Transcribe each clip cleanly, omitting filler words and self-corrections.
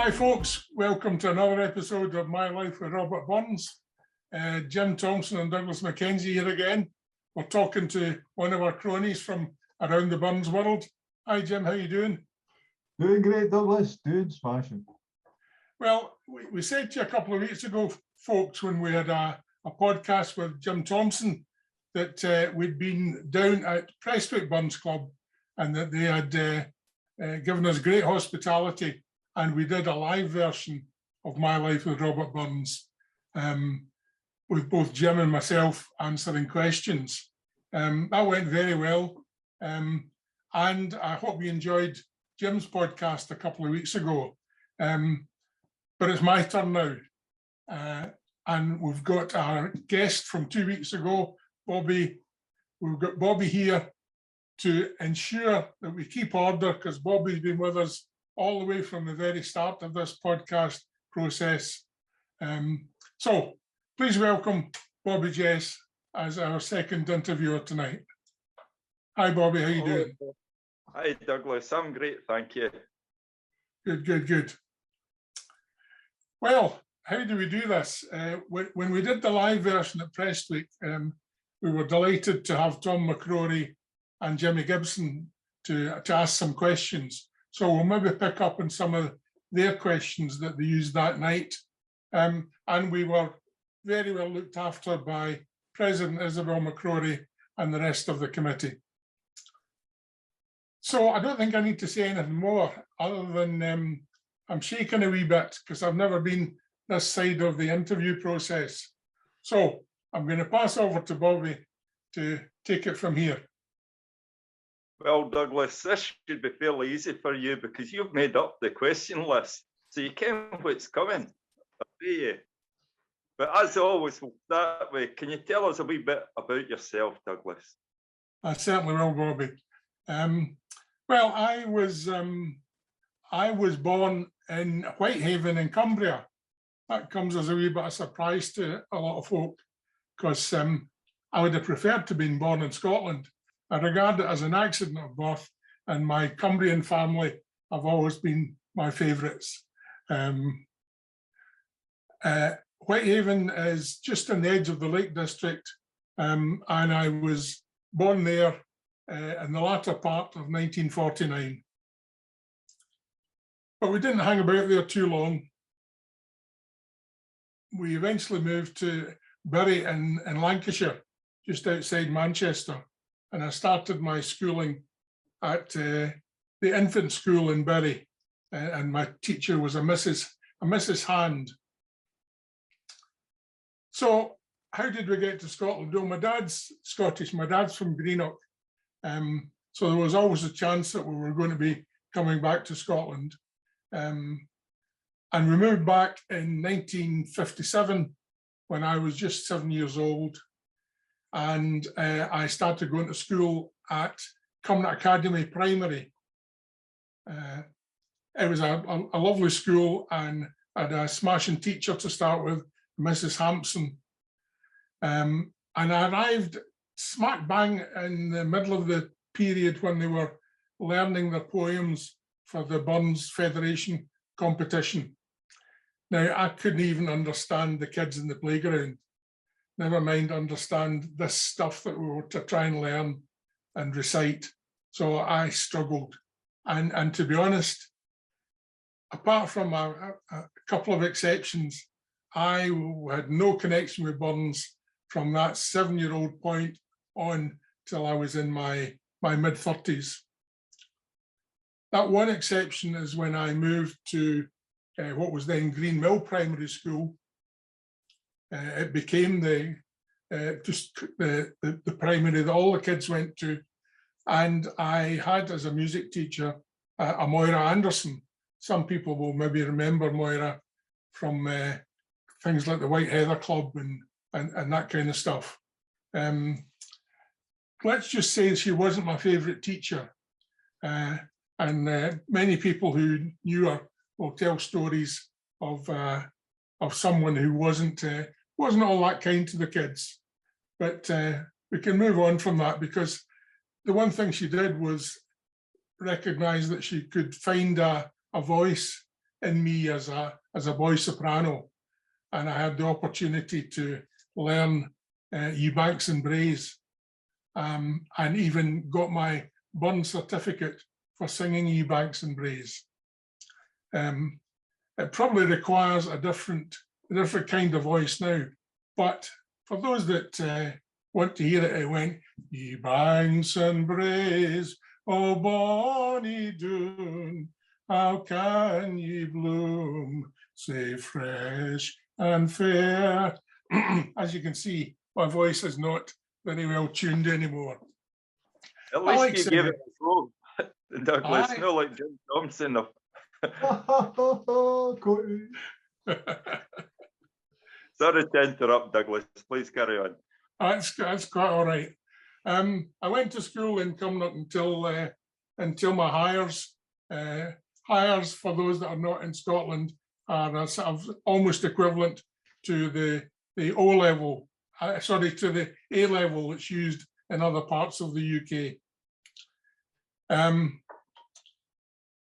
Hi folks, welcome to another episode of My Life with Robert Burns. Jim Thompson and Douglas McKenzie here again. We're talking to one of our cronies from around the Burns world. Hi Jim, how you doing? Doing great, Douglas. Doing smashing. Well, we said to you a couple of weeks ago, folks, when we had a podcast with Jim Thompson, that we'd been down at Prestwick Burns Club and that they had given us great hospitality, and we did a live version of My Life with Robert Burns with both Jim and myself answering questions. That went very well, and I hope you enjoyed Jim's podcast a couple of weeks ago. But it's my turn now, and we've got our guest from 2 weeks ago, Bobby. We've got Bobby here to ensure that we keep order, because Bobby's been with us all the way from the very start of this podcast process. So please welcome Bobby Jess as our second interviewer tonight. Hi Bobby, how you doing? Hi Douglas, I'm great, thank you. Good. Well, how do we do this? When we did the live version at Prestwick, we were delighted to have Tom McCrory and Jimmy Gibson to ask some questions. So we'll maybe pick up on some of their questions that they used that night. And we were very well looked after by President Isabel McCrory and the rest of the committee. So I don't think I need to say anything more other than I'm shaking a wee bit because I've never been this side of the interview process. So I'm going to pass over to Bobby to take it from here. Well, Douglas, this should be fairly easy for you because you've made up the question list, so you can what's coming. But as always, we'll start with, can you tell us a wee bit about yourself, Douglas? I certainly will, Bobby. Well, I was born in Whitehaven in Cumbria. That comes as a wee bit of surprise to a lot of folk, because I would have preferred to have been born in Scotland. I regard it as an accident of birth, and my Cumbrian family have always been my favourites. Whitehaven is just on the edge of the Lake District, and I was born there in the latter part of 1949. But we didn't hang about there too long. We eventually moved to Bury in Lancashire, just outside Manchester. And I started my schooling at the infant school in Bury, and my teacher was a Mrs. Hand. So how did we get to Scotland? Well, my dad's Scottish, my dad's from Greenock. So there was always a chance that we were going to be coming back to Scotland. And we moved back in 1957 when I was just 7 years old. And I started going to school at Cumnock Academy Primary. It was a lovely school, and I had a smashing teacher to start with, Mrs. Hampson. And I arrived smack bang in the middle of the period when they were learning their poems for the Burns Federation competition. Now, I couldn't even understand the kids in the playground. Never mind understand this stuff that we were to try and learn and recite. So I struggled. And to be honest, apart from a couple of exceptions, I had no connection with Burns from that 7-year-old point on till I was in my mid-30s. That one exception is when I moved to what was then Green Mill Primary School. It became the primary that all the kids went to, and I had as a music teacher a Moira Anderson. Some people will maybe remember Moira from things like the White Heather Club and that kind of stuff. Let's just say she wasn't my favourite teacher, and many people who knew her will tell stories of someone who wasn't all that kind to the kids. But we can move on from that, because the one thing she did was recognise that she could find a voice in me as a boy soprano, and I had the opportunity to learn Eubanks and Brays, and even got my Burn certificate for singing Eubanks and Brays. It probably requires a different kind of voice now, but for those that want to hear it, it went, Eubanks and Brays, oh bonny Doon, how can ye bloom, say fresh and fair. As you can see, my voice is not very well tuned anymore. At least like you singing. gave it a go, Douglas, Aye. not like Jim Thompson. Cody. Sorry to interrupt, Douglas. Please carry on. That's quite all right. I went to school in Cumnock until my hires. Hires, for those that are not in Scotland, are a sort of almost equivalent to the O level, to the A level that's used in other parts of the UK.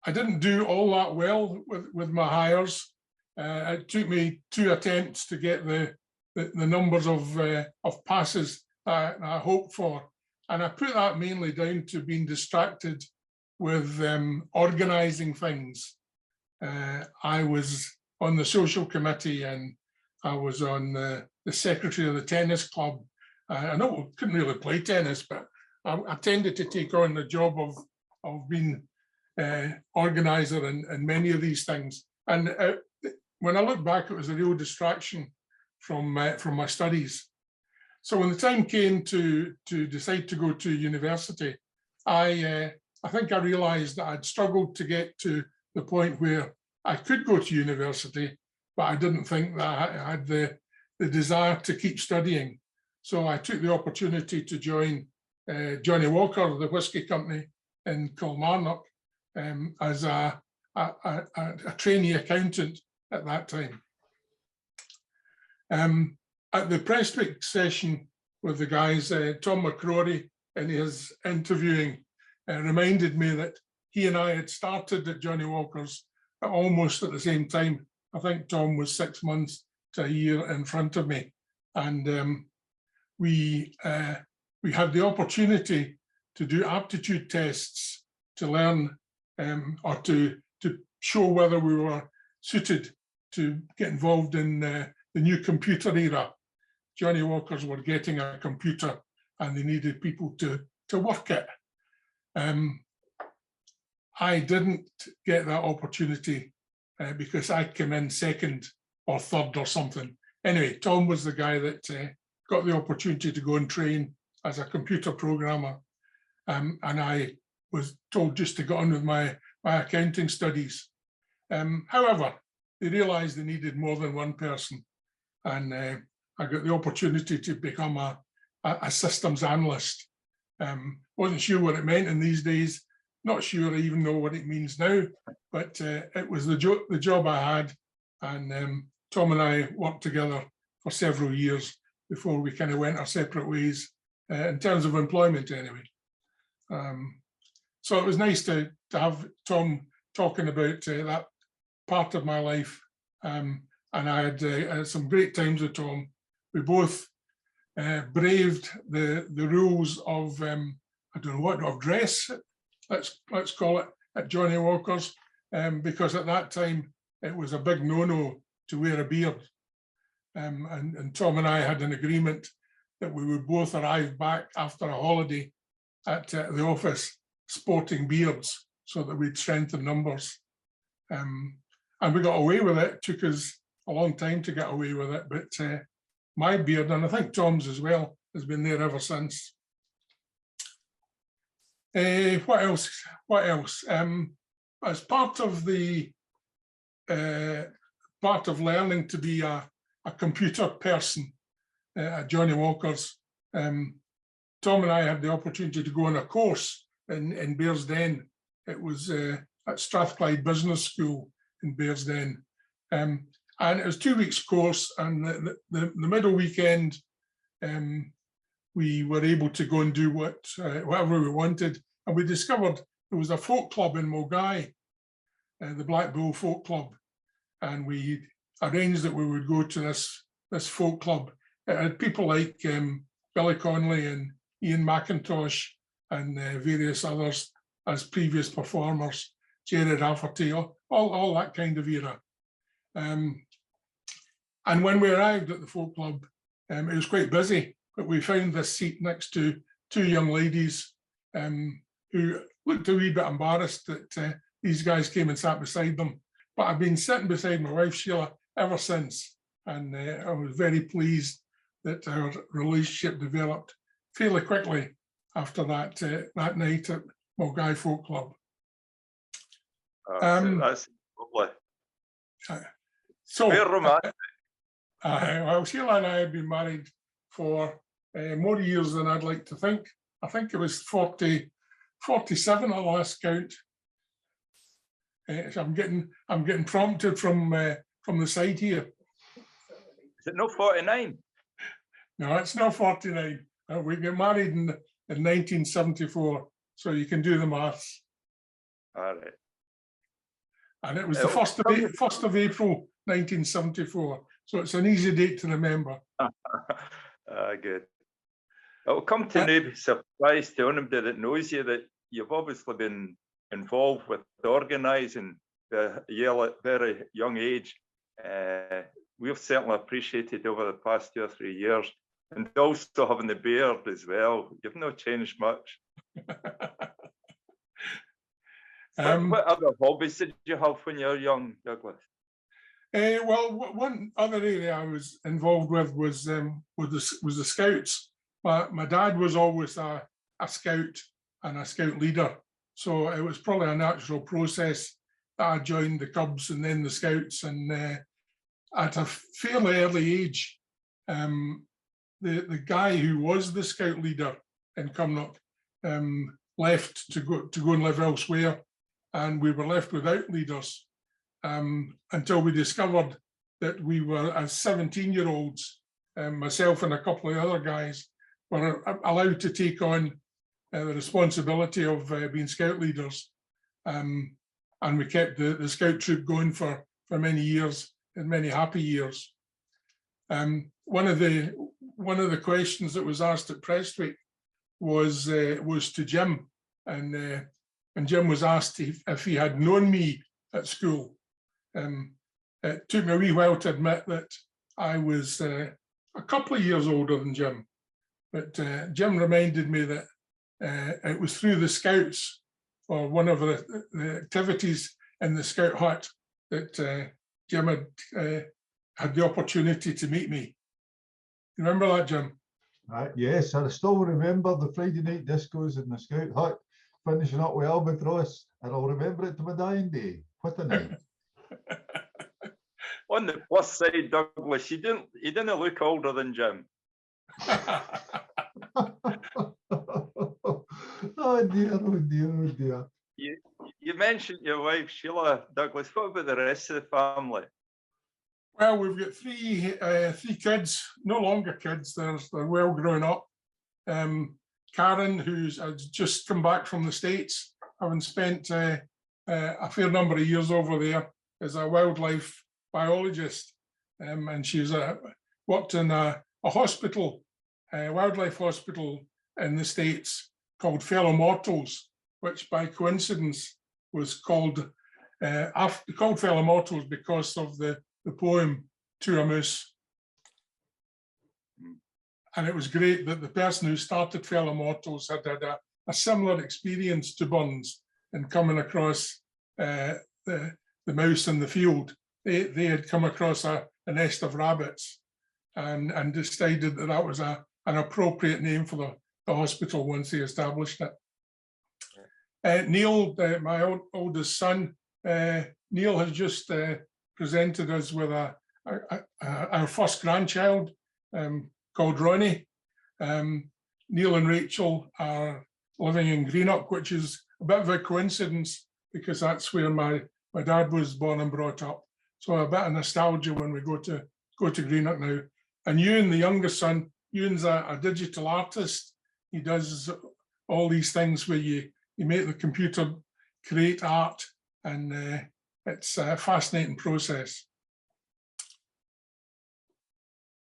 I didn't do all that well with my hires. It took me 2 attempts to get the numbers of passes that I hoped for. And I put that mainly down to being distracted with organising things. I was on the social committee, and I was on the secretary of the tennis club. I couldn't really play tennis, but I tended to take on the job of being organizer and many of these things. And when I look back, it was a real distraction from my studies. So when the time came to decide to go to university, I think I realized that I'd struggled to get to the point where I could go to university, but I didn't think that I had the desire to keep studying. So I took the opportunity to join Johnny Walker, the whiskey company in Kilmarnock, as a trainee accountant at that time. At the Prestwick session with the guys, Tom McCrory, in his interviewing, reminded me that he and I had started at Johnny Walker's almost at the same time. I think Tom was 6 months to a year in front of me. And we had the opportunity to do aptitude tests to learn or to show whether we were suited to get involved in the new computer era. Johnny Walkers were getting a computer and they needed people to work it. I didn't get that opportunity because I came in second or third or something. Anyway, Tom was the guy that got the opportunity to go and train as a computer programmer. And I was told just to get on with my accounting studies. However, they realized they needed more than one person. And I got the opportunity to become a systems analyst. Wasn't sure what it meant in these days. Not sure I even know what it means now, but it was the job I had. And Tom and I worked together for several years before we kind of went our separate ways in terms of employment anyway. So it was nice to have Tom talking about that part of my life. And I had some great times with Tom. We both braved the rules of, I don't know what, of dress, let's call it, at Johnny Walker's, because at that time it was a big no-no to wear a beard. And Tom and I had an agreement that we would both arrive back after a holiday at the office sporting beards so that we'd strengthen numbers. And we got away with it. It took us a long time to get away with it, but my beard, and I think Tom's as well, has been there ever since. What else? As part of learning to be a computer person at Johnny Walker's, Tom and I had the opportunity to go on a course in Bearsden. It was at Strathclyde Business School in Bearsden. And it was 2 weeks course, and the middle weekend, we were able to go and do whatever we wanted. And we discovered there was a folk club in Mulgai, the Black Bull Folk Club. and we arranged that we would go to this folk club. It had people like Billy Connolly and Ian McIntosh and various others as previous performers, Jerry Rafferty, all that kind of era. And when we arrived at the folk club, it was quite busy, but we found this seat next to two young ladies who looked a wee bit embarrassed that these guys came and sat beside them. But I've been sitting beside my wife, Sheila, ever since. And I was very pleased that our relationship developed fairly quickly after that night at Mulgai Folk Club. That's lovely. So, Very romantic. well, Sheila and I have been married for more years than I'd like to think. I think it was 47 at last count. So I'm getting prompted from the side here. Is it not 49? No, it's not 49. We got married in 1974, so you can do the maths. All right. And it was the 1st of April 1974, so it's an easy date to remember. Good. It'll come to no surprise to anybody that knows you that you've obviously been involved with organising the Yale at very young age. We've certainly appreciated over the past 2 or 3 years, and also having the beard as well. You've not changed much. What other hobbies did you have when you were young, Douglas? Well, one other area I was involved with was the Scouts. My dad was always a Scout and a Scout leader, so it was probably a natural process that I joined the Cubs and then the Scouts. And at a fairly early age, the guy who was the Scout leader in Cumnock left to go and live elsewhere, and we were left without leaders until we discovered that we were, as 17-year-olds, myself and a couple of other guys, were allowed to take on the responsibility of being Scout leaders. And we kept the Scout troop going for many years, and many happy years. One of the questions that was asked at Prestwick was to Jim, and Jim was asked if he had known me at school. It took me a wee while to admit that I was a couple of years older than Jim, but Jim reminded me that it was through the Scouts, or one of the activities in the Scout hut, that Jim had the opportunity to meet me. You remember that, Jim? Yes, I still remember the Friday night discos in the Scout hut, finishing up with Albatross, and I'll remember it to my dying day. What a night. On the plus side, Douglas, you didn't look older than Jim. Oh dear, oh dear, oh dear. You mentioned your wife, Sheila. Douglas, what about the rest of the family? Well, we've got three kids, no longer kids, they're well grown up. Karen, who's just come back from the States, having spent a fair number of years over there, is a wildlife biologist, and she's worked in a hospital, a wildlife hospital in the States called Fellow Mortals, which by coincidence was called Fellow Mortals because of the poem To a Moose. And it was great that the person who started Fellow Mortals had a similar experience to Burns in coming across the mouse in the field. They had come across a nest of rabbits and decided that was an appropriate name for the hospital once they established it. Neil, my oldest son, Neil has just presented us with our first grandchild called Ronnie. Neil and Rachel are living in Greenock, which is a bit of a coincidence because that's where my dad was born and brought up. So a bit of nostalgia when we go to Greenock now. And Ewan, the youngest son, Ewan's a digital artist. He does all these things where you make the computer create art, and it's a fascinating process.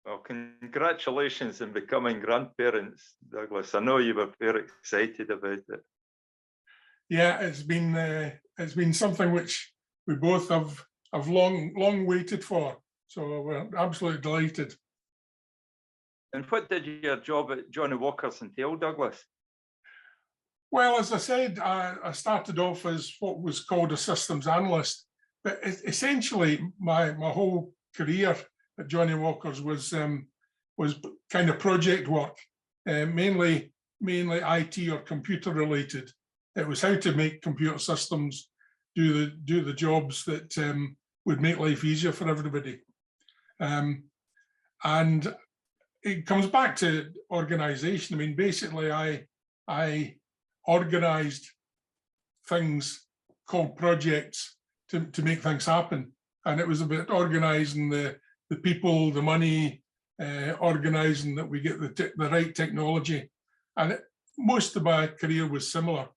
Well, congratulations on becoming grandparents, Douglas. I know you were very excited about it. Yeah, it's been something which we both have long waited for. So we're absolutely delighted. And what did your job at Johnny Walker's entail, Douglas? Well, as I said, I started off as what was called a systems analyst, but essentially my whole career at Johnny Walker's was kind of project work, mainly IT or computer related. It was how to make computer systems do the jobs that would make life easier for everybody. And it comes back to organization. I mean, basically, I organized things called projects to make things happen. And it was about organizing the people, the money, organizing that we get the right technology. And most of my career was similar.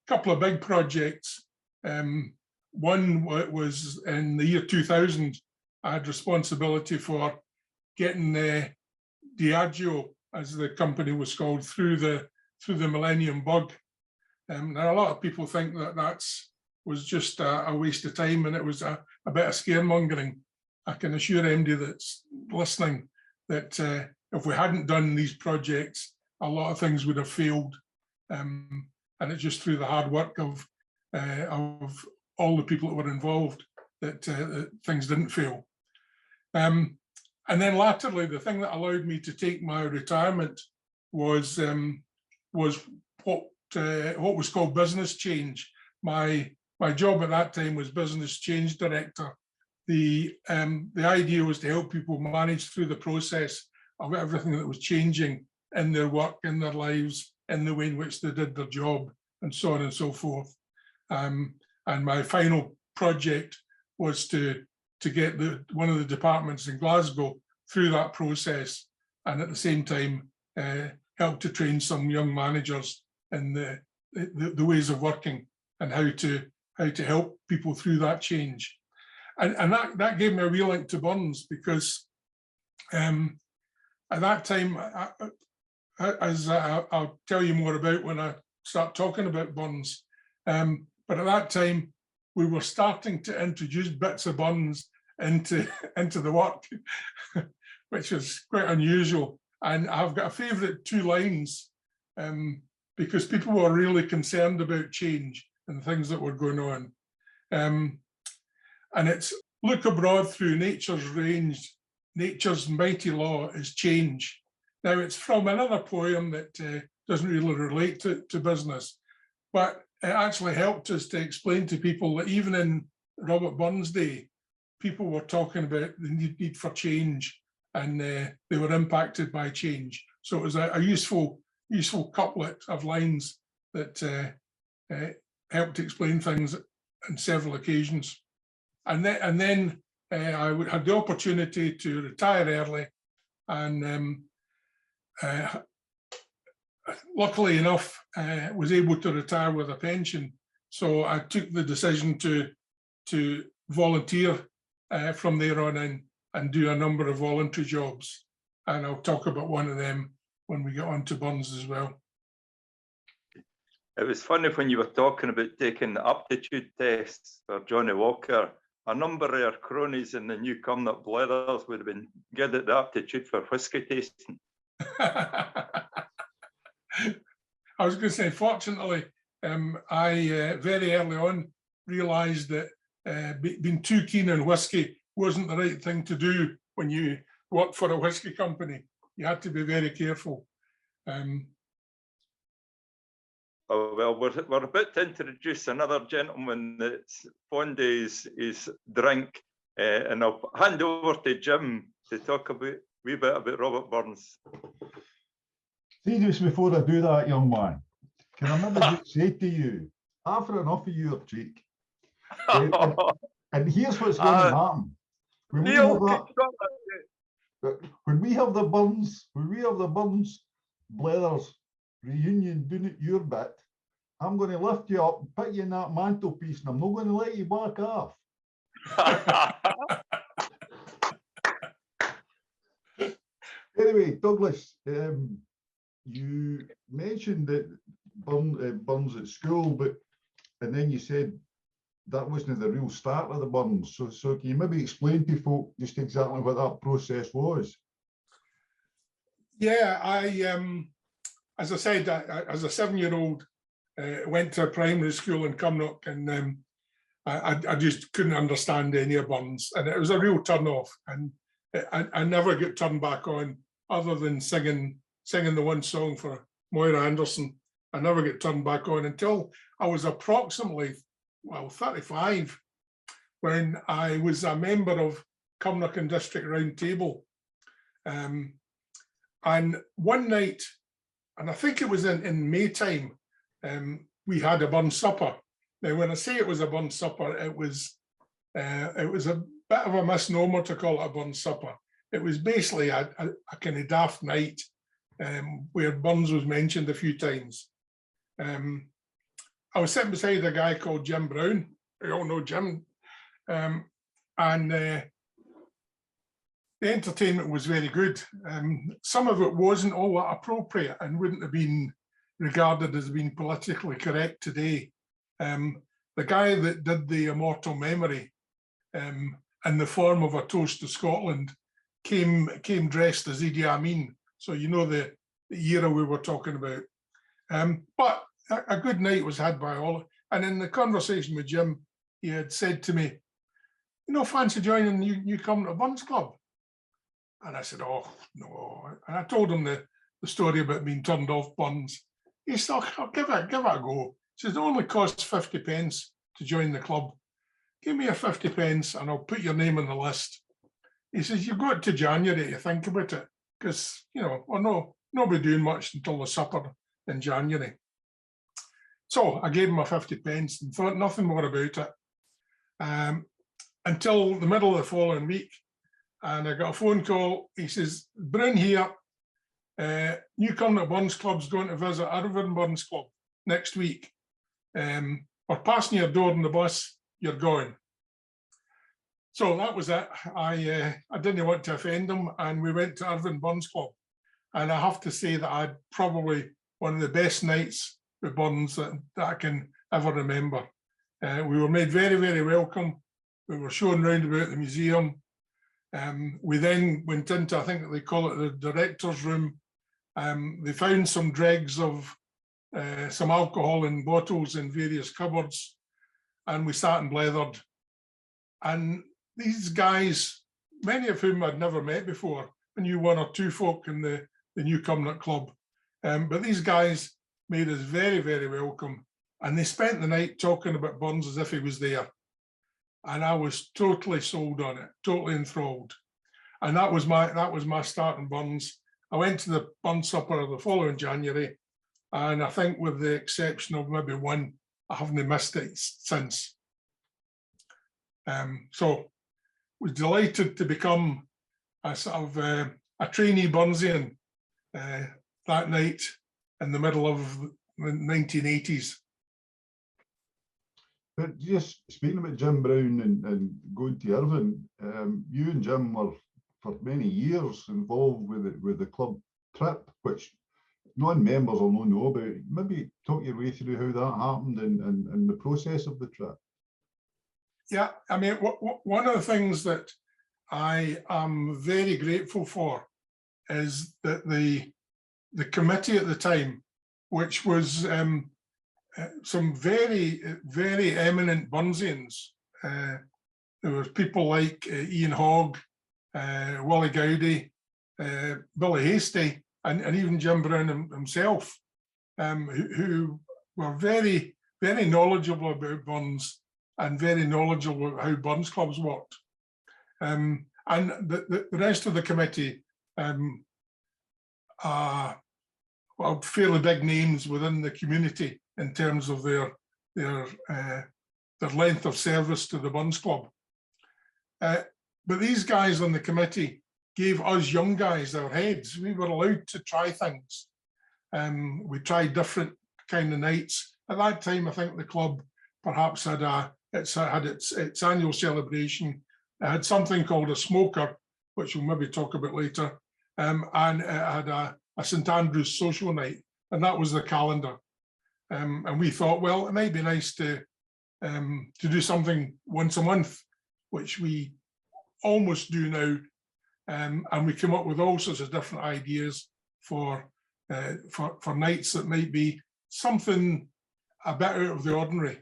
Couple of big projects. One was in the year 2000, I had responsibility for getting Diageo, as the company was called, through the Millennium Bug. Now a lot of people think that was just a waste of time, and it was a bit of scaremongering. I can assure anybody that's listening that if we hadn't done these projects, a lot of things would have failed. And it's just through the hard work of all the people that were involved that things didn't fail. And then latterly, the thing that allowed me to take my retirement was what was called business change. My job at that time was business change director. The idea was to help people manage through the process of everything that was changing in their work, in their lives, in the way in which they did their job, and so on and so forth. And my final project was to get one of the departments in Glasgow through that process, and at the same time help to train some young managers in the ways of working and how to help people through that change. And that gave me a real link to Burns, because at that time, as I'll tell you more about when I start talking about Burns, but at that time, we were starting to introduce bits of Burns into the work, which was quite unusual. And I've got a favourite 2 lines, because people were really concerned about change and things that were going on. And it's, look abroad through nature's range, nature's mighty law is change. Now, it's from another poem that doesn't really relate to business, but it actually helped us to explain to people that even in Robert Burns' day, people were talking about the need for change, and they were impacted by change. So it was a useful couplet of lines that helped explain things on several occasions. And then I had the opportunity to retire early, and luckily enough, was able to retire with a pension. So I took the decision to volunteer from there on in and do a number of voluntary jobs. And I'll talk about one of them when we get on to Burns as well. It was funny when you were talking about taking the aptitude tests for Johnny Walker. A number of our cronies in the new Cumnock Bleathers would have been good at the aptitude for whisky tasting. I was going to say, fortunately, I very early on realised that being too keen on whisky wasn't the right thing to do when you work for a whisky company. You had to be very careful. Oh, well, we're about to introduce another gentleman that's fond of his drink, and I'll hand over to Jim to talk a wee bit about Robert Burns. See, just before I do that, young man, can I maybe just say to you, I've had enough of your cheek. And here's what's going to happen. When we have the Burns Bleathers reunion doing it your bit, I'm going to lift you up and put you in that mantelpiece, and I'm not going to let you back off. anyway, Douglas, you mentioned that burns at school, and then you said that wasn't the real start of the burns. So can you maybe explain to folk just exactly what that process was? Yeah, as I said, as a 7-year-old, went to a primary school in Cumnock, and I just couldn't understand any of burns, and it was a real turn off. And I never get turned back on, other than singing the one song for Moira Anderson. I never get turned back on until I was approximately, 35, when I was a member of Cumnock and District Round Table. And one night, and I think it was in May time, we had a burn supper. Now, when I say it was a burn supper, it was a bit of a misnomer to call it a burn supper. It was basically a kind of daft night, where burns was mentioned a few times. I was sitting beside a guy called Jim Brown. We all know Jim. And the entertainment was very good. Some of it wasn't all that appropriate and wouldn't have been regarded as being politically correct today. The guy that did the immortal memory in the form of a toast to Scotland came dressed as Idi Amin. So you know the era we were talking about. But a good night was had by all. And in the conversation with Jim, he had said to me, fancy joining New Cumnock Burns Club? And I said, oh, no. And I told him the story about being turned off burns. He said, I'll give it a go. He says, it only costs 50 pence to join the club. Give me your 50 pence and I'll put your name on the list. He says, you've got to January to think about it, because, we're not be doing much until the supper in January. So I gave him my 50 pence and thought nothing more about it, until the middle of the following week. And I got a phone call. He says, Brown here, New Cumnock Burns Club's going to visit Irvine Burns Club next week. We're passing your door on the bus, you're going. So that was it. I didn't want to offend him, and we went to Irvine Burns Club. And I have to say that I had probably one of the best nights with burns that I can ever remember. We were made very, very welcome. We were shown round about the museum. We then went into, I think they call it the director's room. They found some dregs of some alcohol in bottles in various cupboards, and we sat and blethered. And these guys, many of whom I'd never met before, I knew one or two folk in the New Cumnock Club, but these guys made us very, very welcome, and they spent the night talking about burns as if he was there. And I was totally sold on it, totally enthralled. And that was my start in burns. I went to the burn supper the following January, and I think with the exception of maybe one, I haven't missed it since. So was delighted to become a sort of a trainee Burnsian that night in the middle of the 1980s. But just speaking about Jim Brown and going to Irvine, you and Jim were for many years involved with the club trip, which non-members will not know about. Maybe talk your way through how that happened and the process of the trip. Yeah, I mean, one of the things that I am very grateful for is that the committee at the time, which was some very, very eminent Burnsians. There were people like Ian Hogg, Willie Gowdy, Billy Hastie, and even Jim Brown himself, who were very, very knowledgeable about burns and very knowledgeable about how burns clubs worked. And the rest of the committee are fairly big names within the community in terms of their length of service to the Burns Club. But these guys on the committee gave us young guys our heads. We were allowed to try things. We tried different kind of nights. At that time, I think the club perhaps had its annual celebration. It had something called a smoker, which we'll maybe talk about later. and it had a St Andrew's social night, and that was the calendar. And we thought, well, it might be nice to do something once a month, which we almost do now. And we came up with all sorts of different ideas for nights that might be something a bit out of the ordinary.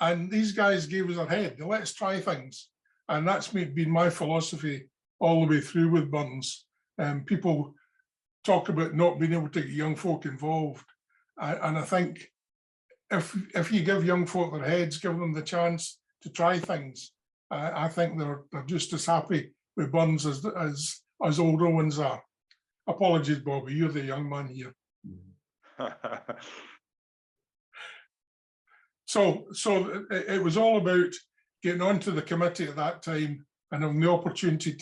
And these guys gave us a head. Let's try things. And that's been my philosophy all the way through with Burns. People talk about not being able to get young folk involved. And I think if you give young folk their heads, give them the chance to try things, I think they're just as happy with Burns as older ones are. Apologies, Bobby, you're the young man here. So it was all about getting onto the committee at that time and having the opportunity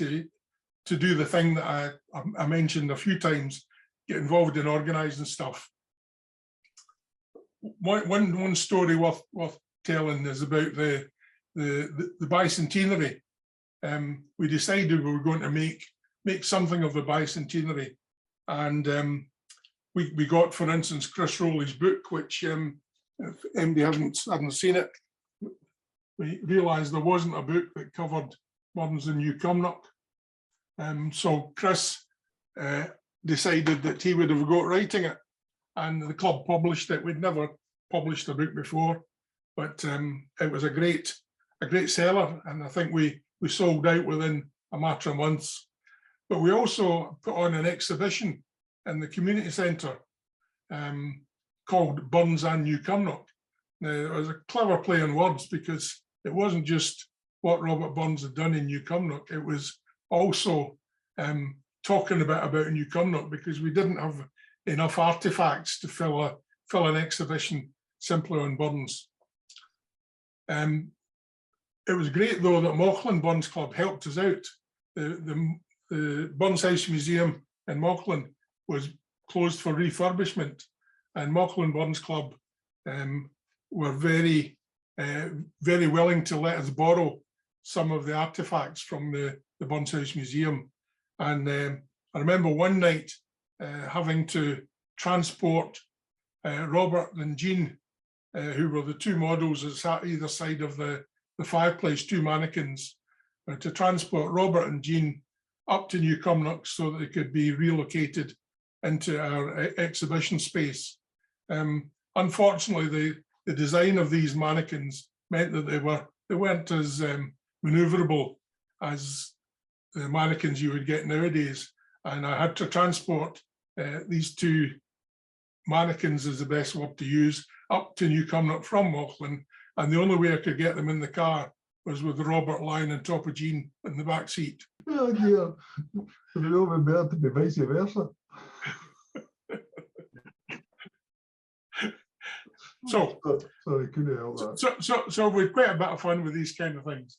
to do the thing that I mentioned a few times, get involved in organising stuff. One story worth telling is about the bicentenary. We decided we were going to make something of the bicentenary, and we got, for instance, Chris Rowley's book, which if anybody hadn't seen it, we realised there wasn't a book that covered Burns and New Cumnock. So Chris decided that he would have got writing it, and the club published it. We'd never published a book before, but it was a great seller, and I think we sold out within a matter of months. But we also put on an exhibition in the community centre called Burns and New Cumnock. Now, it was a clever play on words, because it wasn't just what Robert Burns had done in New Cumnock, it was also talking about New Cumnock, because we didn't have enough artefacts to fill an exhibition simply on Burns. It was great, though, that Mauchline Burns Club helped us out. The Burns House Museum in Mauchline was closed for refurbishment, and Mauchline Burns Club were very willing to let us borrow some of the artefacts from the Burns House Museum. And I remember one night having to transport Robert and Jean, who were the two models that sat either side of the fireplace, two mannequins, to transport Robert and Jean up to New Cumnock so that they could be relocated into our exhibition space. Unfortunately, the design of these mannequins meant that they weren't as maneuverable as the mannequins you would get nowadays, and I had to transport these two mannequins, is the best word to use, up to New Cumnock from Mauchline, and the only way I could get them in the car was with Robert lying on top of Jean in the back seat. Oh dear, it would all be better to be vice versa. So, sorry, couldn't help that. So we've quite a bit of fun with these kind of things.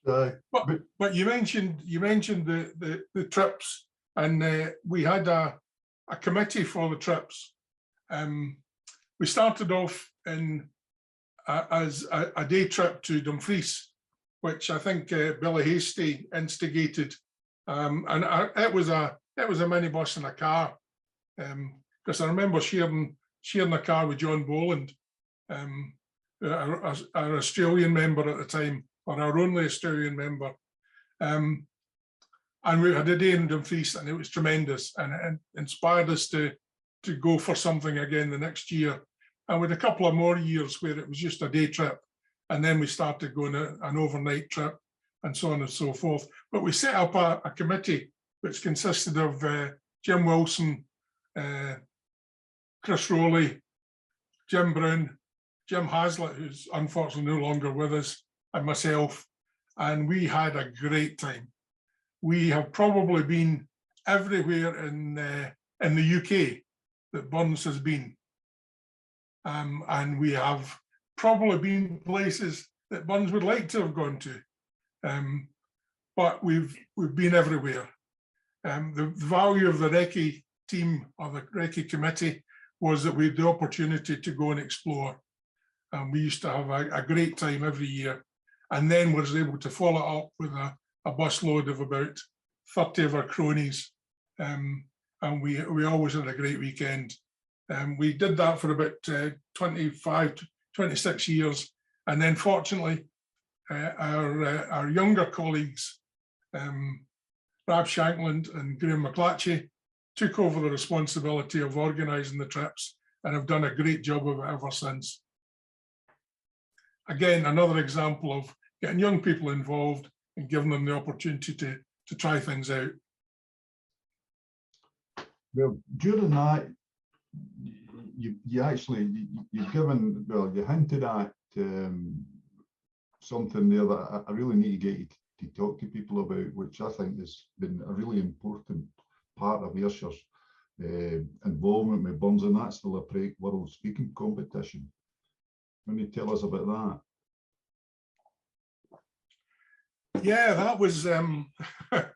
But you mentioned the trips, and we had a committee for the trips. We started off as a day trip to Dumfries, which I think Billy Hasty instigated, and it was a minibus and a car, because I remember sharing a car with John Boland, our Australian member at the time, or our only Australian member, and we had a day in Dumfries, and it was tremendous, and it inspired us to go for something again the next year, and with a couple of more years where it was just a day trip, and then we started going an overnight trip, and so on and so forth. But we set up a committee which consisted of Jim Wilson, Chris Rowley, Jim Brown, Jim Hazlitt, who's unfortunately no longer with us, and myself, and we had a great time. We have probably been everywhere in the UK that Burns has been, and we have probably been places that Burns would like to have gone to, but we've been everywhere. The value of the recce team or the recce committee was that we had the opportunity to go and explore, and we used to have a great time every year, and then was able to follow up with a busload of about 30 of our cronies, and we always had a great weekend. We did that for about 25 to 26 years, and then fortunately our younger colleagues, Rab Shankland and Graham McClatchy, took over the responsibility of organising the trips and have done a great job of it ever since. Again, another example of getting young people involved and giving them the opportunity to try things out. Well, during that, you've given, well, you hinted at something there that I really need to get you to talk to people about, which I think has been a really important part of Ayrshire's involvement with Burns, and that's the Lecraig World Speaking Competition. Can you tell us about that? Yeah, that was that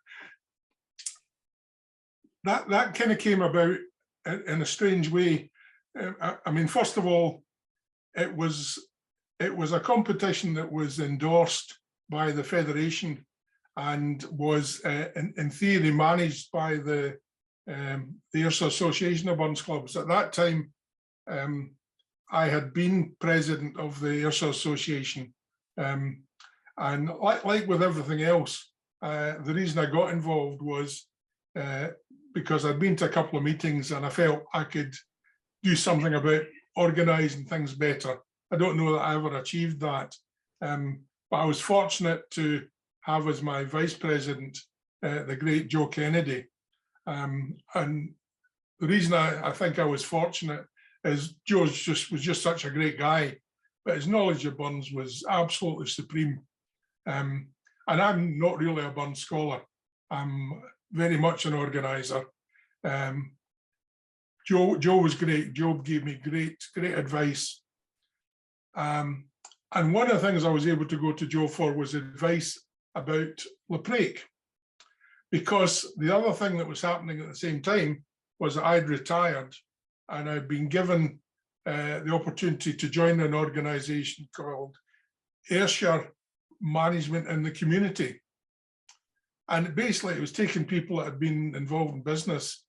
kind of came about in a strange way. I mean, first of all, it was a competition that was endorsed by the Federation and was in theory managed by the Ayrshire Association of Burns Clubs. At that time, I had been president of the Ayrshire Association, and like with everything else, the reason I got involved was because I'd been to a couple of meetings and I felt I could do something about organising things better. I don't know that I ever achieved that, but I was fortunate to have as my vice president the great Joe Kennedy. And the reason I think I was fortunate is Joe was just such a great guy, but his knowledge of Burns was absolutely supreme. And I'm not really a Burns scholar. I'm very much an organiser. Joe was great. Joe gave me great advice. And one of the things I was able to go to Joe for was advice about Lecraig, because the other thing that was happening at the same time was that I'd retired and I'd been given the opportunity to join an organisation called Ayrshire Management in the Community. And basically it was taking people that had been involved in business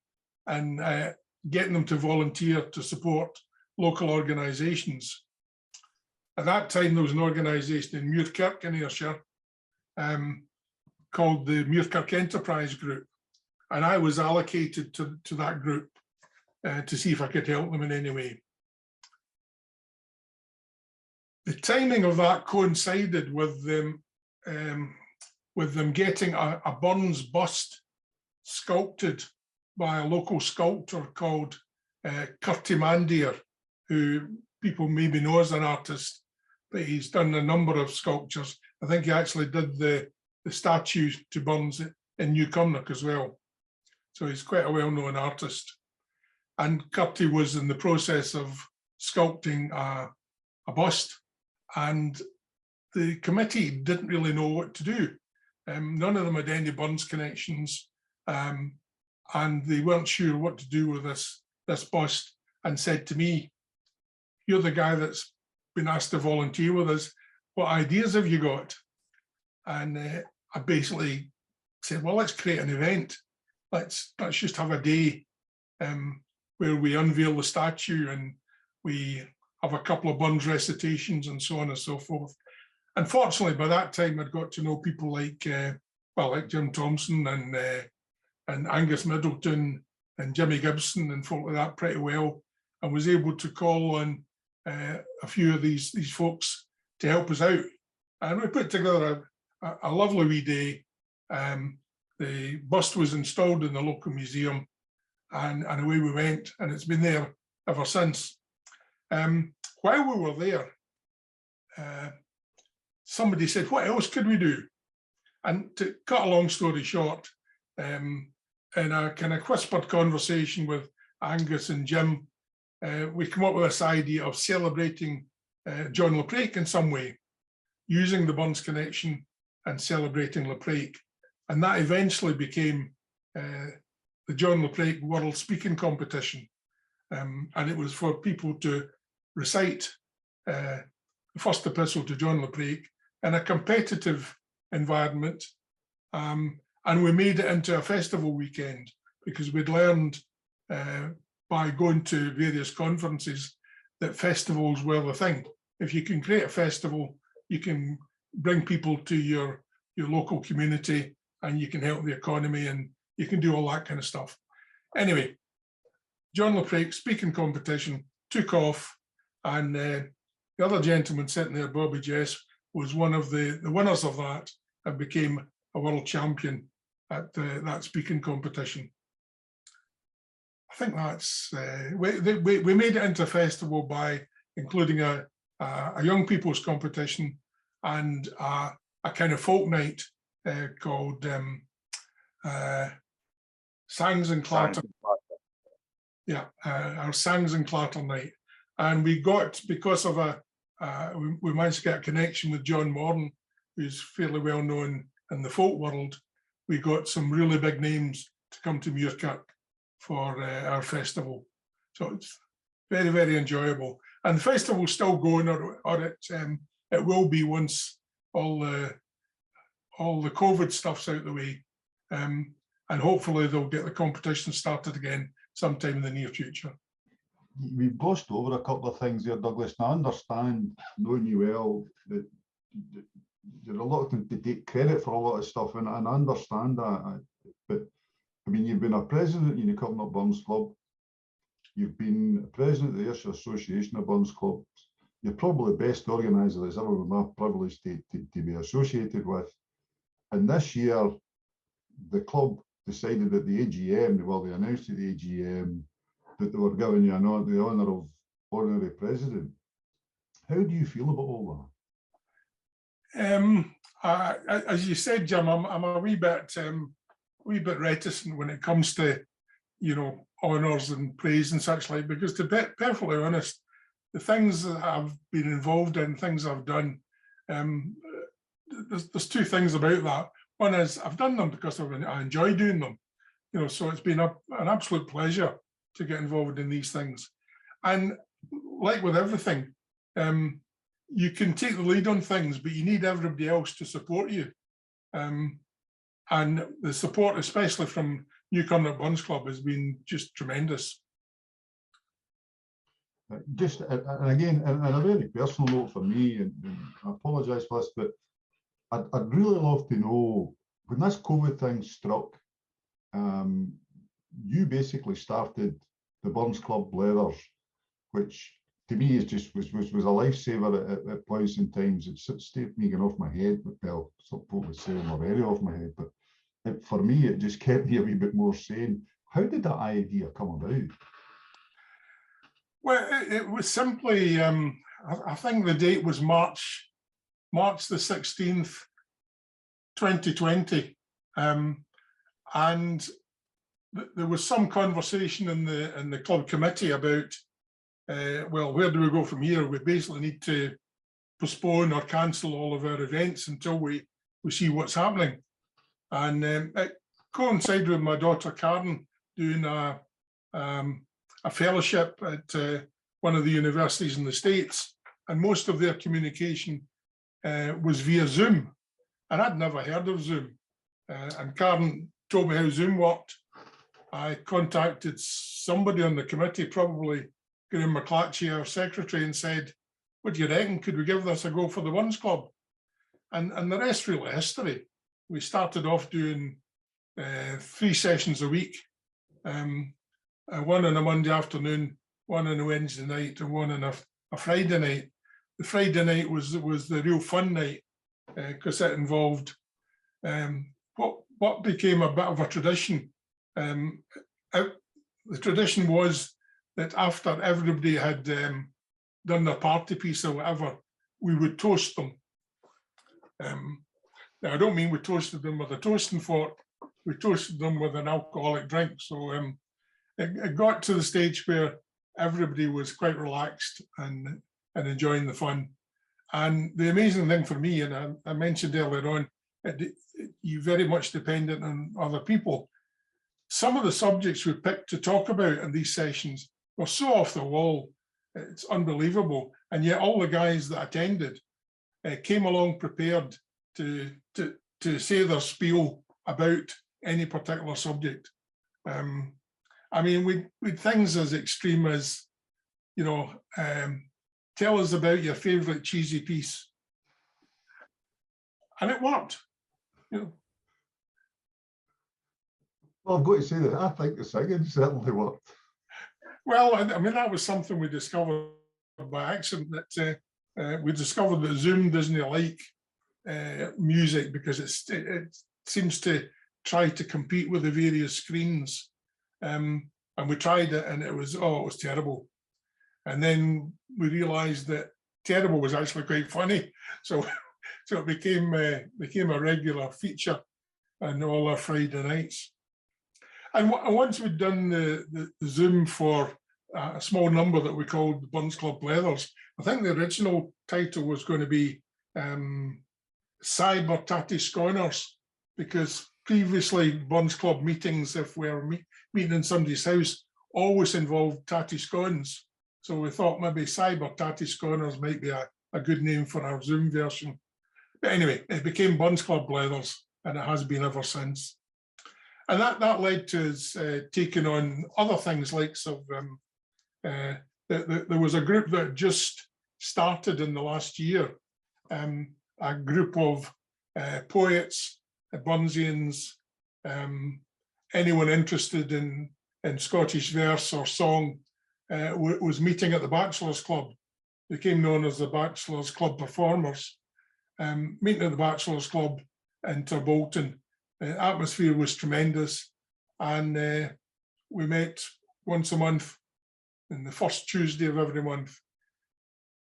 and getting them to volunteer to support local organisations. At that time, there was an organisation in Muirkirk in Ayrshire called the Muirkirk Enterprise Group. And I was allocated to that group to see if I could help them in any way. The timing of that coincided with them getting a Burns bust sculpted by a local sculptor called Curtie Mandier, who people maybe know as an artist, but he's done a number of sculptures. I think he actually did the statue to Burns in Newcomnock as well. So he's quite a well-known artist. And Curtie was in the process of sculpting a bust, and the committee didn't really know what to do. None of them had any Burns connections, and they weren't sure what to do with this bust, and said to me, "You're the guy that's been asked to volunteer with us. What ideas have you got?" And I basically said, "Well, let's create an event. Let's just have a day where we unveil the statue and we have a couple of Burns recitations and so on and so forth." Unfortunately, by that time, I'd got to know people like Jim Thompson and Angus Middleton and Jimmy Gibson and folk like that pretty well, and was able to call on a few of these folks to help us out. And we put together a lovely wee day. The bust was installed in the local museum, and away we went, and it's been there ever since. While we were there, somebody said, "What else could we do?" And to cut a long story short, in a kind of whispered conversation with Angus and Jim, we come up with this idea of celebrating John Lecraig in some way, using the Burns connection and celebrating Lecraig. And that eventually became the John Lecraig World Speaking Competition. And it was for people to recite the first epistle to John Lecraig in a competitive environment. And we made it into a festival weekend because we'd learned by going to various conferences that festivals were the thing. If you can create a festival, you can bring people to your local community and you can help the economy and you can do all that kind of stuff. Anyway, John LaPrake speaking competition took off, and the other gentleman sitting there, Bobby Jess, was one of the winners of that and became a world champion at that speaking competition. I think that's, we made it into a festival by including a young people's competition and a kind of folk night called Sangs and Clatter. Yeah, our Sangs and Clatter night. And we got, because of we managed to get a connection with John Morton, who's fairly well known in the folk world. We got some really big names to come to Muirkirk for our festival. So it's very, very enjoyable. And the festival's still going, or it will be once all the COVID stuff's out the way. And hopefully they'll get the competition started again sometime in the near future. We've glossed over a couple of things there, Douglas, and I understand, knowing you well, that you're reluctant to take credit for a lot of stuff, and I understand that. But I mean, you've been a president in the Cumnock Burns Club, you've been president of the Ayrshire Association of Burns Clubs, you're probably the best organiser that's ever been my privilege to be associated with. And this year, the club decided at the AGM, well, they announced at the AGM that they were giving you the honour of honorary president. How do you feel about all that? As you said, Jim, I'm a wee bit reticent when it comes to, you know, honours and praise and such like, because to be perfectly honest, the things that I've been involved in, things I've done, there's two things about that. One is I've done them because I enjoy doing them, you know, so it's been an absolute pleasure to get involved in these things. And like with everything, you can take the lead on things, but you need everybody else to support you. And the support, especially from New Cumnock Burns Club, has been just tremendous. Just, and again, on a very personal note for me, and I apologise for this, but I'd really love to know, when this COVID thing struck, you basically started the Burns Club Leathers, which to me is just was a lifesaver at points and times. It stayed me getting off my head, well, some people would say I'm already off my head, but for me, it just kept me a wee bit more sane. How did that idea come about? Well, it was simply, I think the date was March the 16th, 2020. And there was some conversation in the club committee about, well, where do we go from here? We basically need to postpone or cancel all of our events until we see what's happening. And it coincided with my daughter Karen doing a fellowship at one of the universities in the States, and most of their communication was via Zoom. And I'd never heard of Zoom. And Karen told me how Zoom worked. I contacted somebody on the committee, probably Graham McClatchy, our secretary, and said, what do you reckon? Could we give this a go for the Burns Club? And the rest really history. We started off doing 3 sessions a week, one on a Monday afternoon, one on a Wednesday night, and one on a Friday night. The Friday night was the real fun night, because it involved what became a bit of a tradition. The tradition was that after everybody had done their party piece or whatever, we would toast them. Now, I don't mean we toasted them with a toasting fork, we toasted them with an alcoholic drink. So it got to the stage where everybody was quite relaxed and enjoying the fun. And the amazing thing for me, and I mentioned earlier on, you very much dependent on other people. Some of the subjects we picked to talk about in these sessions were so off the wall, it's unbelievable. And yet all the guys that attended came along prepared to say their spiel about any particular subject. I mean, we'd things as extreme as, you know, tell us about your favorite cheesy piece. And it worked, you know. Well, I've got to say that I think the singing certainly worked. Well, I mean, that was something we discovered by accident, that we discovered that Zoom doesn't like music because it seems to try to compete with the various screens. And we tried it and it was terrible. And then we realized that terrible was actually quite funny. So it became a regular feature on all our Friday nights. And once we'd done the Zoom for a small number that we called the Burns Club Leathers, I think the original title was going to be Cyber Tatty Scorners, because previously Burns Club meetings, if we were meeting in somebody's house, always involved tatty scones. So we thought maybe Cyber Tatty Scorners might be a good name for our Zoom version. But anyway, it became Burns Club Leathers, and it has been ever since. And that led to us taking on other things like there was a group that just started in the last year, a group of poets, Burnsians, anyone interested in Scottish verse or song was meeting at the Bachelors Club. They became known as the Bachelors Club Performers, meeting at the Bachelors Club in Turbolton. The atmosphere was tremendous, and we met once a month in the first Tuesday of every month.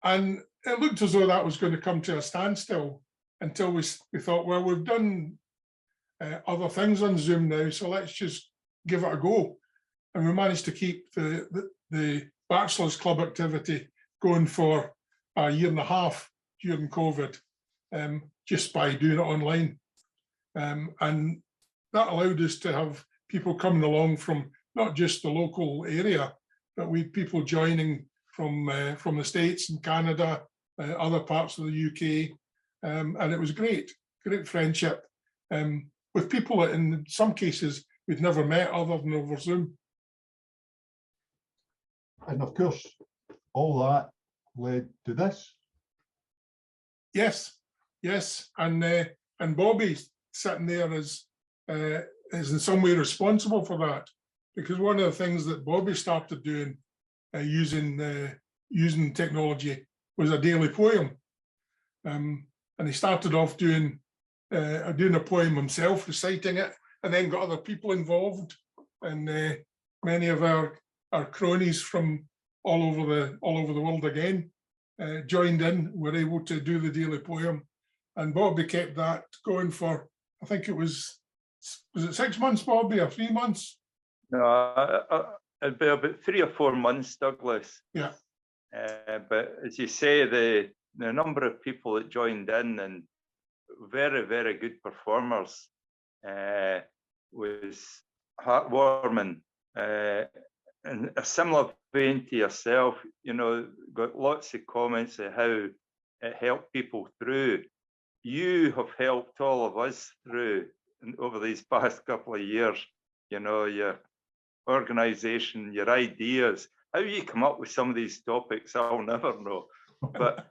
And it looked as though that was going to come to a standstill until we thought, well, we've done other things on Zoom now, so let's just give it a go. And we managed to keep the Bachelors Club activity going for a year and a half during COVID, just by doing it online. And that allowed us to have people coming along from not just the local area, but we had people joining from the States and Canada, other parts of the UK, and it was great friendship with people that in some cases we'd never met other than over Zoom. And of course, all that led to this. Yes, and Bobby sitting there is in some way responsible for that, because one of the things that Bobby started doing using technology was a daily poem, and he started off doing a poem himself, reciting it, and then got other people involved, and many of our cronies from all over the world again joined in, were able to do the daily poem, and Bobby kept that going for, I think it was it 6 months, Bobby, or 3 months? No, it'd be about 3 or 4 months, Douglas. Yeah. But as you say, the number of people that joined in and very, very good performers was heartwarming. In a similar vein to yourself, you know, got lots of comments of how it helped people through. You have helped all of us through over these past couple of years. You know, your organisation, your ideas, how you come up with some of these topics, I'll never know. But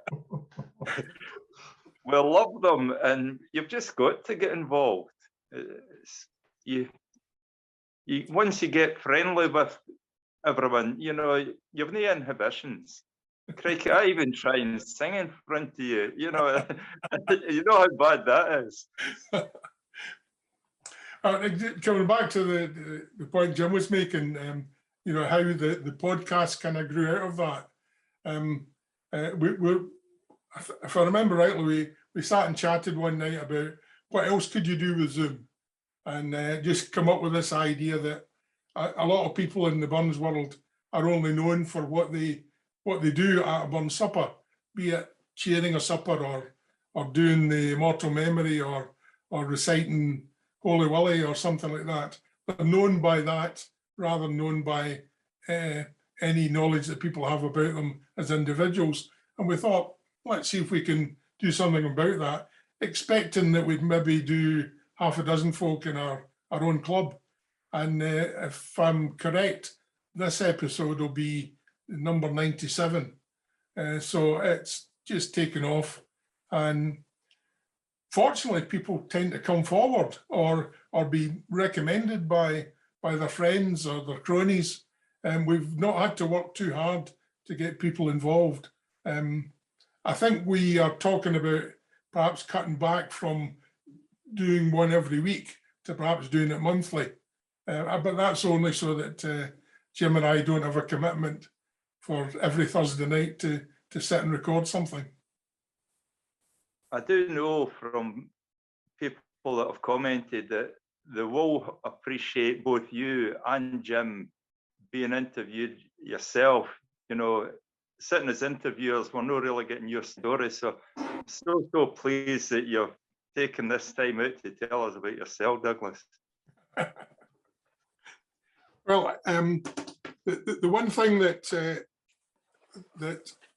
we'll love them, and you've just got to get involved. You once you get friendly with everyone, you know, you've no inhibitions. Crikey, I even try and sing in front of you, you know. You know how bad that is. Coming back to the point Jim was making, you know, how the podcast kind of grew out of that. If I remember rightly, we sat and chatted one night about what else could you do with Zoom, and just come up with this idea that a lot of people in the Burns world are only known for what they do at a Burns supper, be it chairing a supper or doing the immortal memory or reciting Holy Willie or something like that. They're known by that rather than known by any knowledge that people have about them as individuals. And we thought, let's see if we can do something about that, expecting that we'd maybe do half a dozen folk in our own club. And if I'm correct, this episode will be number 97. So it's just taken off. And fortunately, people tend to come forward or be recommended by their friends or their cronies. And we've not had to work too hard to get people involved. I think we are talking about perhaps cutting back from doing one every week to perhaps doing it monthly. But that's only so that Jim and I don't have a commitment for every Thursday night to sit and record something. I do know from people that have commented that they will appreciate both you and Jim being interviewed yourself. You know, sitting as interviewers, we're not really getting your story. So pleased that you've taken this time out to tell us about yourself, Douglas. Well, the one thing that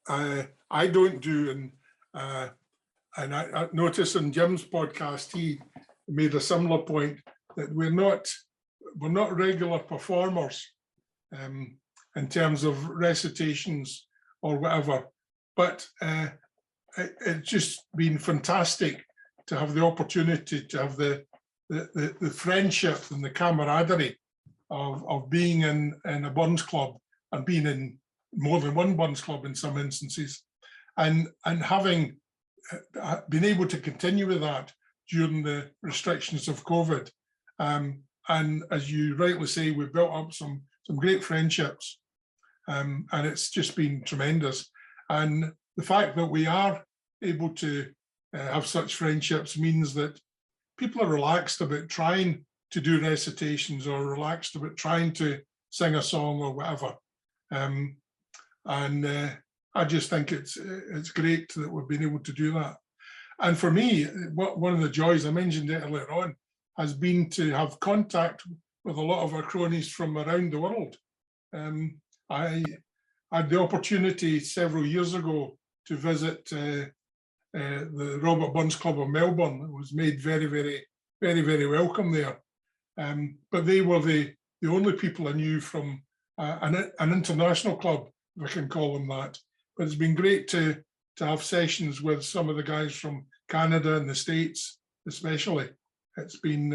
I don't do, and I noticed in Jim's podcast, he made a similar point that we're not regular performers in terms of recitations or whatever, but it's just been fantastic to have the opportunity to have the friendship and the camaraderie of being in a Burns club and being in more than one Burns club in some instances, and having been able to continue with that during the restrictions of COVID. And as you rightly say, we've built up some great friendships, and it's just been tremendous. And the fact that we are able to have such friendships means that people are relaxed about trying to do recitations or relaxed about trying to sing a song or whatever. I just think it's great that we've been able to do that. And for me, one of the joys, I mentioned it earlier on, has been to have contact with a lot of our cronies from around the world. I had the opportunity several years ago to visit the Robert Burns Club of Melbourne. It was made very, very, very, very welcome there. But they were the only people I knew from an international club, if I can call them that. But it's been great to have sessions with some of the guys from Canada and the States, especially. It's been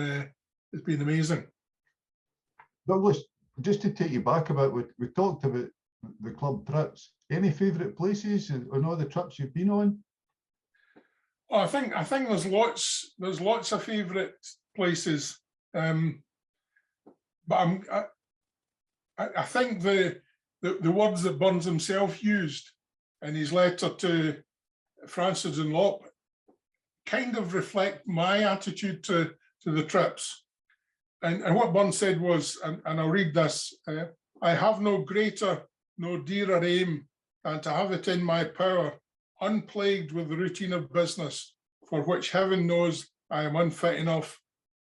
amazing. Douglas, just to take you back a bit, we talked about the club trips. Any favourite places on all the trips you've been on? Oh, I think there's lots of favourite places, but I think the words that Burns himself used in his letter to Francis and Lop kind of reflect my attitude to the trips. And what Burns said was, and I'll read this, I have no greater, no dearer aim than to have it in my power, unplagued with the routine of business, for which heaven knows I am unfit enough,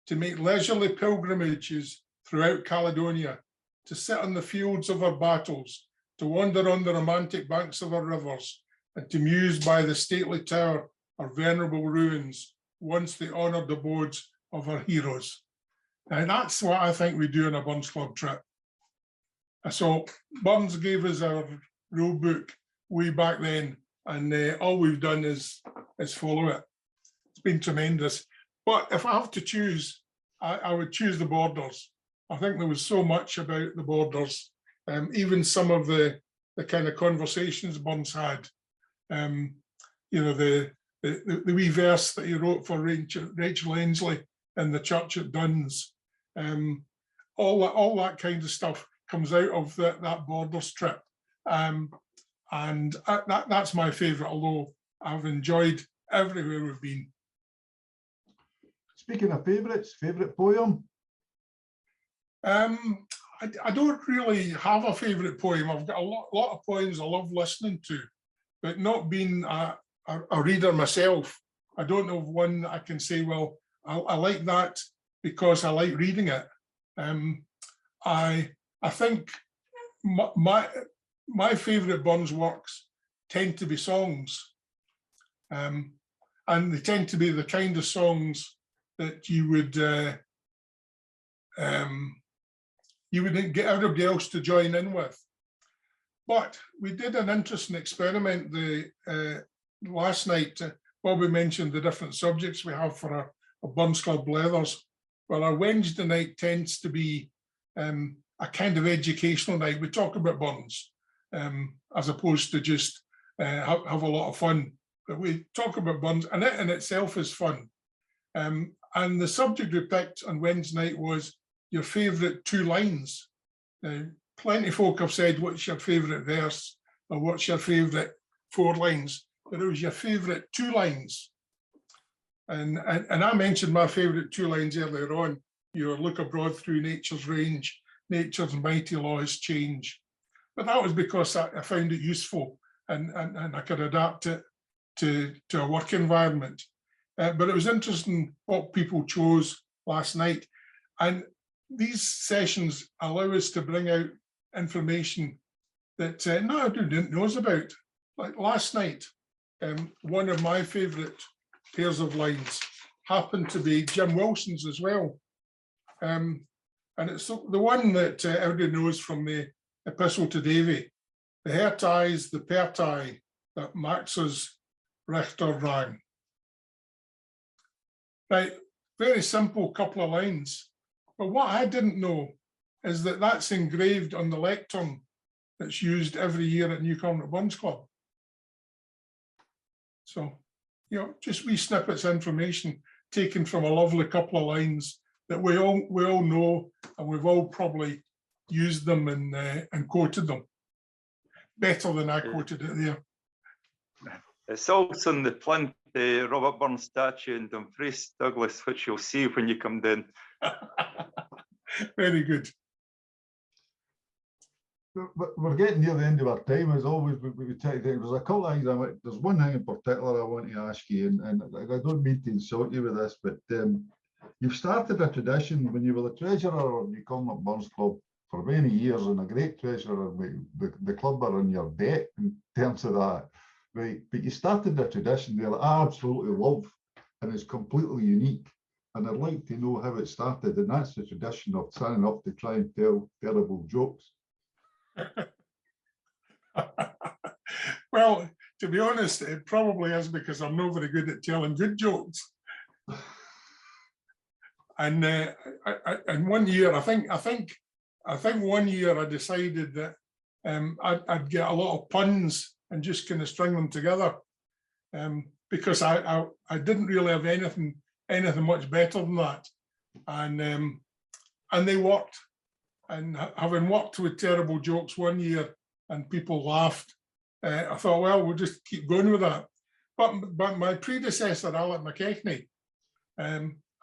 to make leisurely pilgrimages throughout Caledonia, to sit on the fields of our battles, to wander on the romantic banks of our rivers, and to muse by the stately tower or venerable ruins, once the honoured abodes of our heroes. And that's what I think we do in a Burns Club trip. So Burns gave us our rule book way back then, and all we've done is follow it. It's been tremendous. But if I have to choose, I would choose the Borders. I think there was so much about the Borders, even some of the kind of conversations Burns had. You know, the wee verse that he wrote for Rachel Ainsley in the church at Duns. All that kind of stuff comes out of that Borders trip. And that's my favourite, although I've enjoyed everywhere we've been. Speaking of favourites, favourite poem? I don't really have a favourite poem. I've got a lot of poems I love listening to, but not being a reader myself, I don't know of one that I can say, well, I like that because I like reading it. I think my favourite Burns works tend to be songs, and they tend to be the kind of songs that you would you wouldn't get everybody else to join in with. But we did an interesting experiment last night. Bobby mentioned the different subjects we have for our Burns Club Leathers. Well, our Wednesday night tends to be a kind of educational night. We talk about Burns as opposed to just have a lot of fun. But we talk about Burns, and it in itself is fun. And the subject we picked on Wednesday night was your favourite 2 lines. Now, plenty of folk have said, what's your favourite verse or what's your favourite 4 lines? But it was your favourite 2 lines. And I mentioned my favourite 2 lines earlier on. You look abroad through nature's range, nature's mighty laws change. But that was because I found it useful and I could adapt it to a work environment. But it was interesting what people chose last night. And these sessions allow us to bring out information that not everybody knows about. Like last night, one of my favourite pairs of lines happened to be Jim Wilson's as well. And it's the one that everybody knows from the Epistle to Davy. The hair ties, the pear tie that Max's Richter rang. Right, very simple couple of lines. But what I didn't know is that that's engraved on the lectern that's used every year at Newcomer Burns Club. So, you know, just wee snippets of information taken from a lovely couple of lines that we all know, and we've all probably used them and quoted them better than I quoted it there. It's also in the plinth, the Robert Burns statue in Dumfries, Douglas, which you'll see when you come down. Very good. We're getting near the end of our time. As always, we take there's a couple of things. There's one thing in particular I want to ask you, and I don't mean to insult you with this, but you've started a tradition when you were the treasurer of Newcomer Burns Club for many years, and a great treasurer. The club are in your debt in terms of that, right? But you started a tradition there that I absolutely love, and is completely unique. And I'd like to know how it started, and that's the tradition of standing up to try and tell terrible jokes. Well, to be honest, it probably is because I'm not very good at telling good jokes. And one year, I think 1 year I decided that I'd get a lot of puns and just kind of string them together, because I didn't really have anything much better than that, and they worked. And having worked with terrible jokes 1 year and people laughed, I thought, well, we'll just keep going with that. But my predecessor, Alec McKenzie,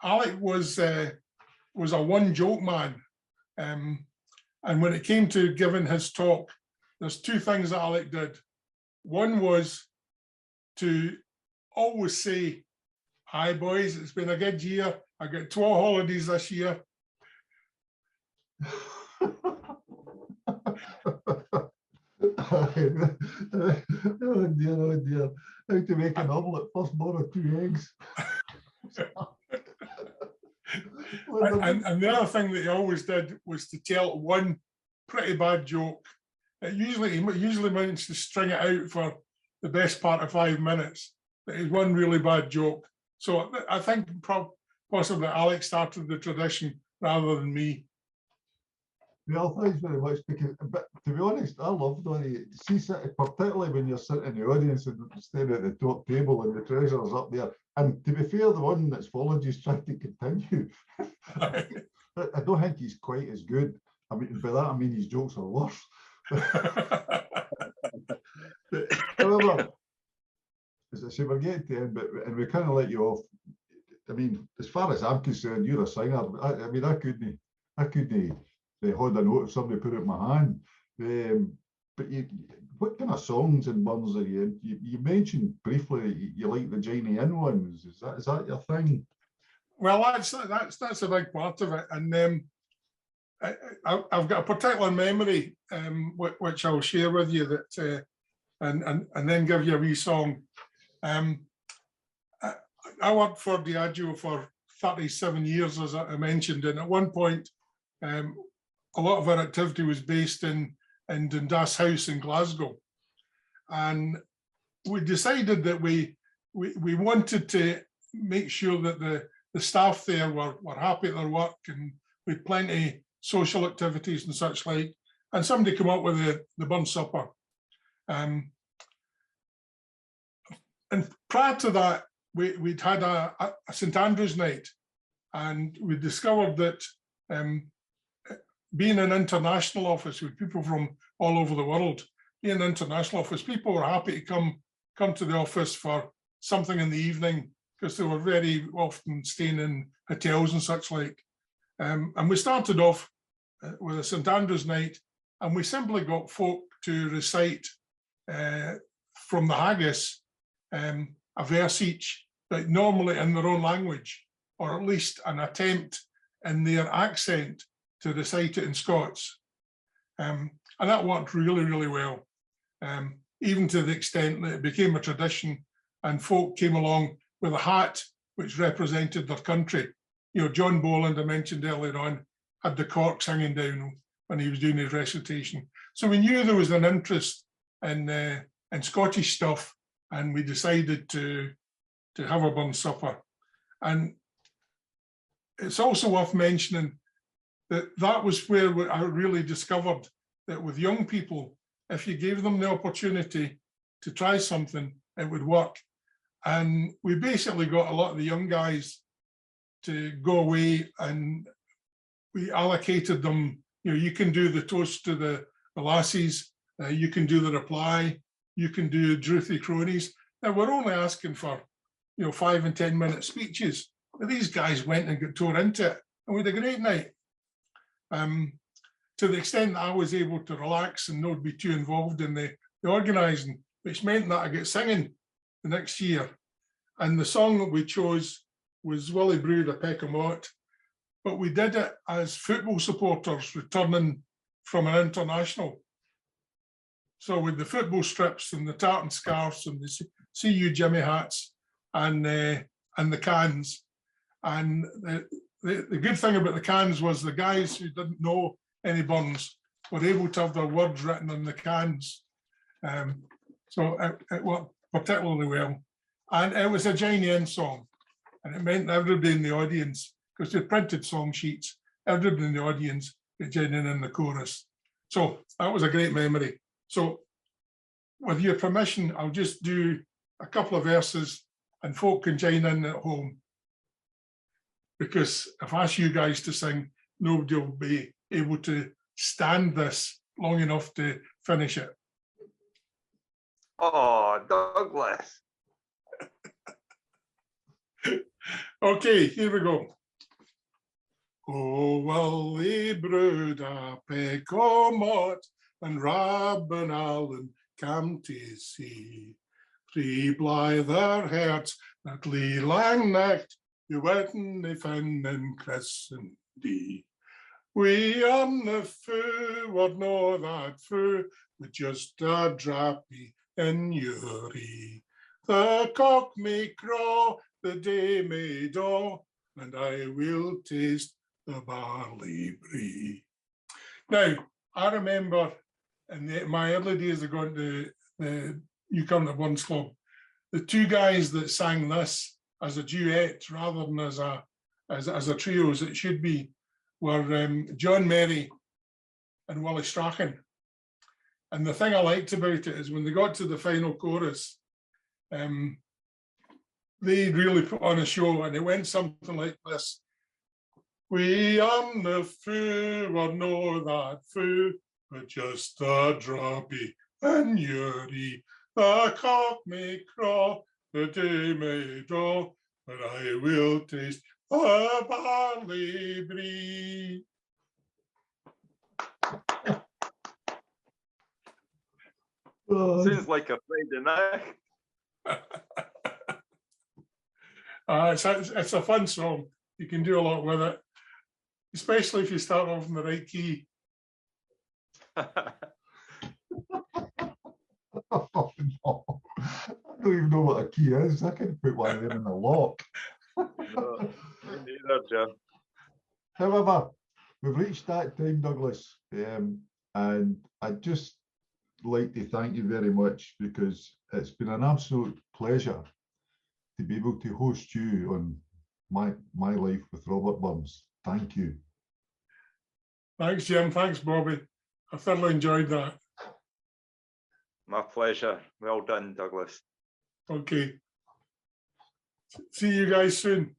Alec was a 1 joke man, and when it came to giving his talk, there's 2 things that Alec did. One was to always say, "Hi boys, it's been a good year. I got 2 holidays this year." Oh dear. How to make an omelette, first boil of 2 eggs. And the other thing that he always did was to tell 1 pretty bad joke. He usually managed to string it out for the best part of 5 minutes. But it's 1 really bad joke. So I think possibly Alex started the tradition rather than me. Well, thanks very much. Because, but to be honest, I love the particularly when you're sitting in the audience and staring at the top table and the treasurer's up there. And to be fair, the one that's followed you is trying to continue. I don't think he's quite as good. I mean, by that I mean his jokes are worse. However, as I say, we're getting to end, and we kind of let you off. I mean, as far as I'm concerned, you're a singer. I mean, I couldn't hold a note if somebody put it in my hand. But what kind of songs and Burns are you? You mentioned briefly you like the Johnny In ones. Is that your thing? Well, that's a big part of it, and I've got a particular memory which I'll share with you that, and then give you a wee song. I worked for Diageo for 37 years, as I mentioned, and at one point, a lot of our activity was based in Dundas House in Glasgow. And we decided that we wanted to make sure that the staff there were happy at their work, and we had plenty of social activities and such like. And somebody came up with the bun supper. And prior to that, we'd had a St Andrew's night, and we discovered that being an international office with people from all over the world, being an international office, people were happy to come to the office for something in the evening, because they were very often staying in hotels and such like. And we started off with a St Andrew's night, and we simply got folk to recite from the haggis a verse each, but normally in their own language, or at least an attempt in their accent to recite it in Scots. And that worked really, really well, even to the extent that it became a tradition, and folk came along with a hat which represented their country. You know, John Boland, I mentioned earlier on, had the corks hanging down when he was doing his recitation. So we knew there was an interest in Scottish stuff, and we decided to have a bun supper. And it's also worth mentioning that was where I really discovered that with young people, if you gave them the opportunity to try something, it would work. And we basically got a lot of the young guys to go away, and we allocated them, you know, you can do the toast to the lassies, you can do the reply, you can do Drouthy Cronies. Now, we're only asking for, you know, 5 and 10 minute speeches. But these guys went and got tore into it, and we had a great night. To the extent that I was able to relax and not be too involved in the organising, which meant that I get singing the next year. And the song that we chose was Willie Brewed a Peck of Malt, but we did it as football supporters returning from an international. So with the football strips and the tartan scarves and the See You Jimmy hats and the cans. And the good thing about the cans was the guys who didn't know any buns were able to have their words written on the cans. So it worked particularly well. And it was a join in song. And it meant everybody in the audience, because they printed song sheets, everybody in the audience could join in the chorus. So that was a great memory. So with your permission, I'll just do a couple of verses and folk can join in at home. Because if I ask you guys to sing, nobody will be able to stand this long enough to finish it. Oh, Douglas. Okay, here we go. Oh, Willie brewed a peck of malt, and Rab and Allen came to see. Three blither hearts that lie lang night, you wouldn't fin in Christendie. We on the foo would know that foo, with just a drappie in Uri. The cock may crow, the day may dawn, and I will taste the barley brie. Now, I remember in my early days of going to the You Come to Buns Club, the two guys that sang this as a duet rather than as a trio as it should be were John Merry and Willie Strachan. And the thing I liked about it is when they got to the final chorus, they really put on a show, and it went something like this. We on the foo would know that foo, but just a droppy and Uri. The cock may crow, the day may draw, but I will taste the barley brie. Sounds like a Friday night. It's a fun song. You can do a lot with it, especially if you start off in the right key. Oh, no. I don't even know what a key is. I can put one there in the lock. honour, Jim. However, we've reached that time, Douglas, and I'd just like to thank you very much, because it's been an absolute pleasure to be able to host you on my life with Robert Burns. Thank you. Thanks, Jim. Thanks, Bobby. I thoroughly enjoyed that. My pleasure. Well done, Douglas. Okay. See you guys soon.